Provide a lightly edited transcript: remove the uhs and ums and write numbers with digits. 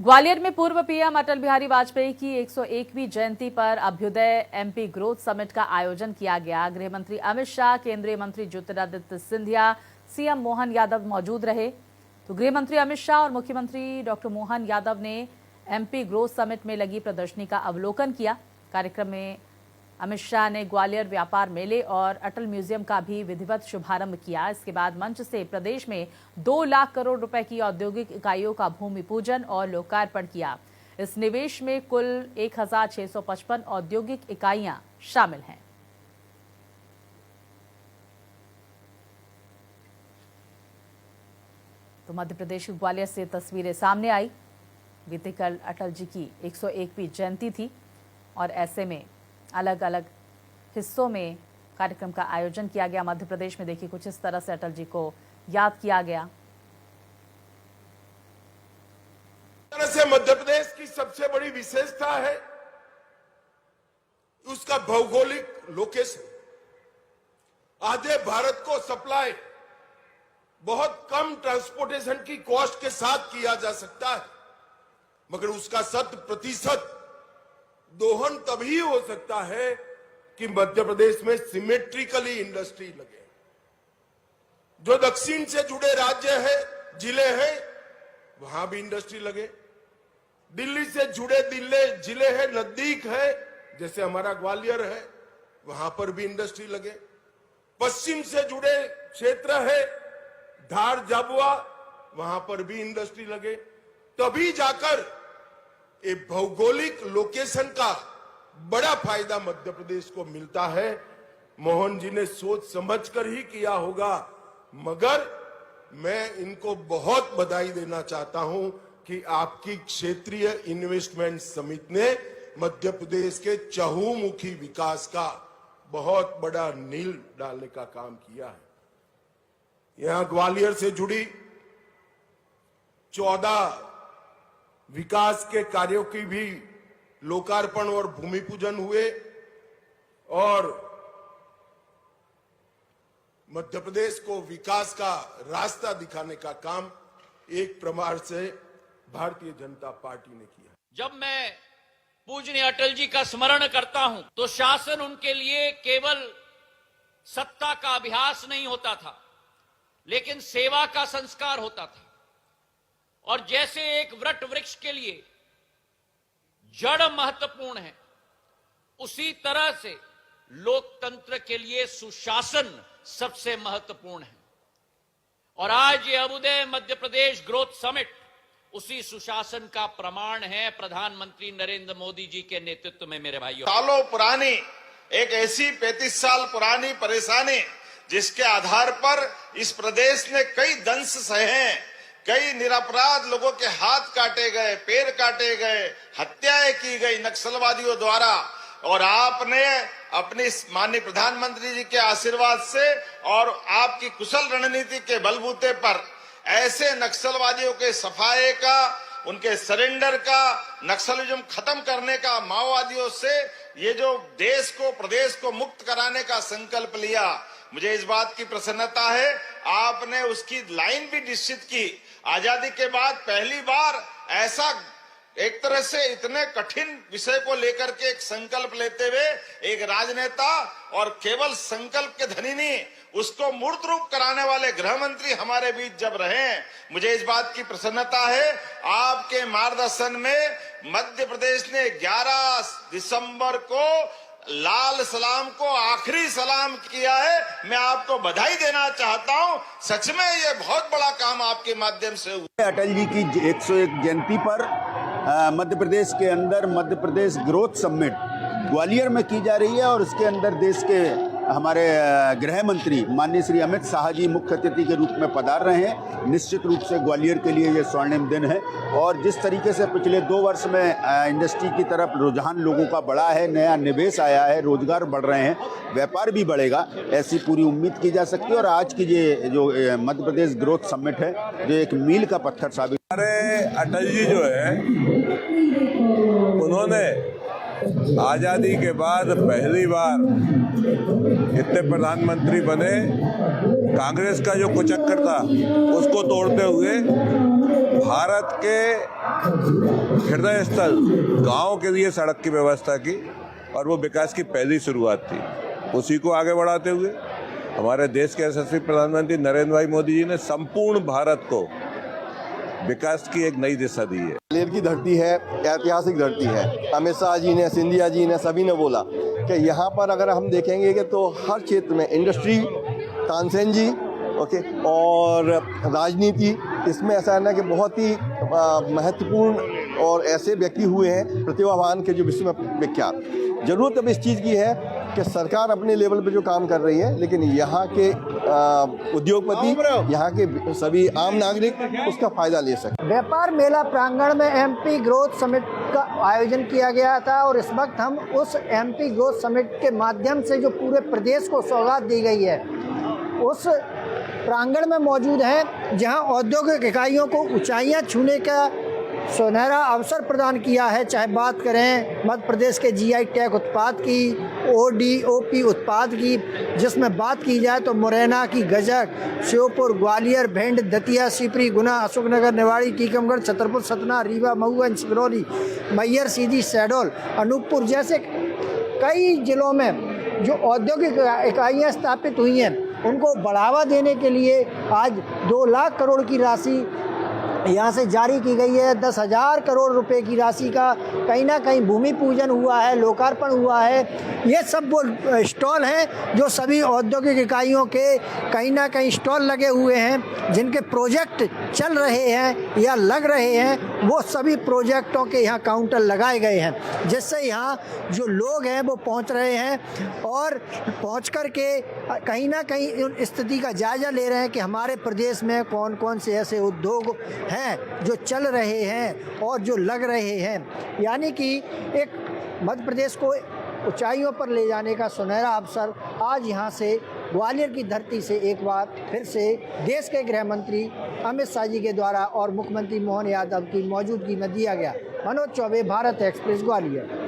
ग्वालियर में पूर्व पीएम अटल बिहारी वाजपेयी की 101वीं जयंती पर अभ्युदय एमपी ग्रोथ समिट का आयोजन किया गया। गृह मंत्री अमित शाह, केंद्रीय मंत्री ज्योतिरादित्य सिंधिया, सीएम मोहन यादव मौजूद रहे। तो गृह मंत्री अमित शाह और मुख्यमंत्री डॉक्टर मोहन यादव ने एमपी ग्रोथ समिट में लगी प्रदर्शनी का अवलोकन किया। कार्यक्रम में अमित शाह ने ग्वालियर व्यापार मेले और अटल म्यूजियम का भी विधिवत शुभारंभ किया। इसके बाद मंच से प्रदेश में 2 लाख करोड़ रुपए की औद्योगिक इकाइयों का भूमि पूजन और लोकार्पण किया। इस निवेश में कुल 1655 औद्योगिक इकाइयां शामिल हैं। तो मध्य प्रदेश के ग्वालियर से तस्वीरें सामने आई। बीते कल अटल जी की 101वीं जयंती थी और ऐसे में अलग अलग हिस्सों में कार्यक्रम का आयोजन किया गया। मध्य प्रदेश में देखिए कुछ इस तरह से अटल जी को याद किया गया। तरह से मध्य प्रदेश की सबसे बड़ी विशेषता है उसका भौगोलिक लोकेशन। आधे भारत को सप्लाई बहुत कम ट्रांसपोर्टेशन की कॉस्ट के साथ किया जा सकता है, मगर उसका 100% दोहन तभी हो सकता है कि मध्य प्रदेश में सिमेट्रिकली इंडस्ट्री लगे। जो दक्षिण से जुड़े राज्य है, जिले हैं, वहां भी इंडस्ट्री लगे। दिल्ली से जुड़े जिले हैं, नजदीक है, जैसे हमारा ग्वालियर है, वहां पर भी इंडस्ट्री लगे। पश्चिम से जुड़े क्षेत्र है, धार झाबुआ, वहां पर भी इंडस्ट्री लगे। तभी जाकर ये भौगोलिक लोकेशन का बड़ा फायदा मध्य प्रदेश को मिलता है। मोहन जी ने सोच समझकर ही किया होगा, मगर मैं इनको बहुत बधाई देना चाहता हूं कि आपकी क्षेत्रीय इन्वेस्टमेंट समिति ने मध्य प्रदेश के चहुमुखी विकास का बहुत बड़ा नींव डालने का काम किया है। यहां ग्वालियर से जुड़ी 14 विकास के कार्यों की भी लोकार्पण और भूमि पूजन हुए और मध्य प्रदेश को विकास का रास्ता दिखाने का काम एक प्रकार से भारतीय जनता पार्टी ने किया। जब मैं पूजनीय अटल जी का स्मरण करता हूं तो शासन उनके लिए केवल सत्ता का अभ्यास नहीं होता था, लेकिन सेवा का संस्कार होता था। और जैसे एक वट वृक्ष के लिए जड़ महत्वपूर्ण है, उसी तरह से लोकतंत्र के लिए सुशासन सबसे महत्वपूर्ण है। और आज ये अभ्युदय मध्य प्रदेश ग्रोथ समिट उसी सुशासन का प्रमाण है। प्रधानमंत्री नरेंद्र मोदी जी के नेतृत्व में मेरे भाइयों, सालों पुरानी एक ऐसी 35 साल पुरानी परेशानी जिसके आधार पर इस प्रदेश ने कई दंश सहे, कई निरपराध लोगों के हाथ काटे गए, पैर काटे गए, हत्याएं की गई नक्सलवादियों द्वारा। और आपने अपनी माननीय प्रधानमंत्री जी के आशीर्वाद से और आपकी कुशल रणनीति के बलबूते पर ऐसे नक्सलवादियों के सफाये का, उनके सरेंडर का, नक्सलिज्म खत्म करने का, माओवादियों से ये जो देश को, प्रदेश को मुक्त कराने का संकल्प लिया, मुझे इस बात की प्रसन्नता है। आपने उसकी लाइन भी निश्चित की। आजादी के बाद पहली बार ऐसा एक तरह से इतने कठिन विषय को लेकर के एक संकल्प लेते हुए एक राजनेता और केवल संकल्प के धनी नहीं, उसको मूर्त रूप कराने वाले गृह मंत्री हमारे बीच जब रहे, मुझे इस बात की प्रसन्नता है। आपके मार्गदर्शन में मध्य प्रदेश ने 11 दिसंबर को लाल सलाम को आखिरी सलाम किया है। मैं आपको बधाई देना चाहता हूं। सच में ये बहुत बड़ा काम आपके माध्यम से हुआ। अटल जी की 101 जयंती पर मध्य प्रदेश के अंदर मध्य प्रदेश ग्रोथ समिट ग्वालियर में की जा रही है और इसके अंदर देश के हमारे गृह मंत्री माननीय श्री अमित शाह जी मुख्य अतिथि के रूप में पधार रहे हैं। निश्चित रूप से ग्वालियर के लिए ये स्वर्णिम दिन है और जिस तरीके से पिछले 2 वर्ष में इंडस्ट्री की तरफ रुझान लोगों का बढ़ा है, नया निवेश आया है, रोजगार बढ़ रहे हैं, व्यापार भी बढ़ेगा, ऐसी पूरी उम्मीद की जा सकती है। और आज की ये जो मध्य प्रदेश ग्रोथ समिट है जो एक मील का पत्थर साबित। हमारे अटल जी जो है उन्होंने आजादी के बाद पहली बार इतने प्रधानमंत्री बने, कांग्रेस का जो कुचक्कर था उसको तोड़ते हुए भारत के हृदय स्थल गांव के लिए सड़क की व्यवस्था की और वो विकास की पहली शुरुआत थी। उसी को आगे बढ़ाते हुए हमारे देश के यशस्वी प्रधानमंत्री नरेंद्र भाई मोदी जी ने संपूर्ण भारत को विकास की एक नई दिशा दी है। ग्वालियर की धरती है, ऐतिहासिक धरती है। अमित शाह जी ने, सिंधिया जी ने, सभी ने बोला कि यहाँ पर अगर हम देखेंगे कि तो हर क्षेत्र में इंडस्ट्री, तानसेन जी, ओके, और राजनीति, इसमें ऐसा है ना कि बहुत ही महत्वपूर्ण और ऐसे व्यक्ति हुए हैं प्रतिभावान के जो विश्व में विख्यात। जरूरत अब इस चीज़ की है कि सरकार अपने लेवल पे जो काम कर रही है, लेकिन यहाँ के उद्योगपति, यहाँ के सभी आम नागरिक उसका फायदा ले सकें। व्यापार मेला प्रांगण में एमपी ग्रोथ समिट का आयोजन किया गया था और इस वक्त हम उस एमपी ग्रोथ समिट के माध्यम से जो पूरे प्रदेश को सौगात दी गई है उस प्रांगण में मौजूद हैं, जहां औद्योगिक इकाइयों को ऊंचाइयां छूने का सुनहरा अवसर प्रदान किया है। चाहे बात करें मध्य प्रदेश के जीआई टैग उत्पाद की, ओडीओपी उत्पाद की, जिसमें बात की जाए तो मुरैना की गजक, श्योपुर, ग्वालियर, भिंड, दतिया, शिवपुरी, गुना, अशोकनगर, निवाड़ी, टीकमगढ़, छतरपुर, सतना, रीवा, मऊ, सिंगरौली, मैहर, सीधी, शहडोल, अनूपपुर जैसे कई जिलों में जो औद्योगिक इकाइयाँ स्थापित हुई हैं उनको बढ़ावा देने के लिए आज 2 लाख करोड़ की राशि यहाँ से जारी की गई है। 10,000 करोड़ रुपए की राशि का कहीं ना कहीं भूमि पूजन हुआ है, लोकार्पण हुआ है। ये सब वो स्टॉल हैं जो सभी औद्योगिक इकाइयों के कहीं ना कहीं स्टॉल लगे हुए हैं, जिनके प्रोजेक्ट चल रहे हैं या लग रहे हैं। वो सभी प्रोजेक्टों के यहाँ काउंटर लगाए गए हैं, जिससे यहाँ जो लोग हैं वो पहुँच रहे हैं और पहुँच कर के कहीं ना कहीं स्थिति का जायज़ा ले रहे हैं कि हमारे प्रदेश में कौन कौन से ऐसे उद्योग हैं जो चल रहे हैं और जो लग रहे हैं। यानी कि एक मध्य प्रदेश को ऊंचाइयों पर ले जाने का सुनहरा अवसर आज यहाँ से ग्वालियर की धरती से एक बार फिर से देश के गृह मंत्री अमित शाह जी के द्वारा और मुख्यमंत्री मोहन यादव की मौजूदगी में दिया गया। मनोज चौबे, भारत एक्सप्रेस, ग्वालियर।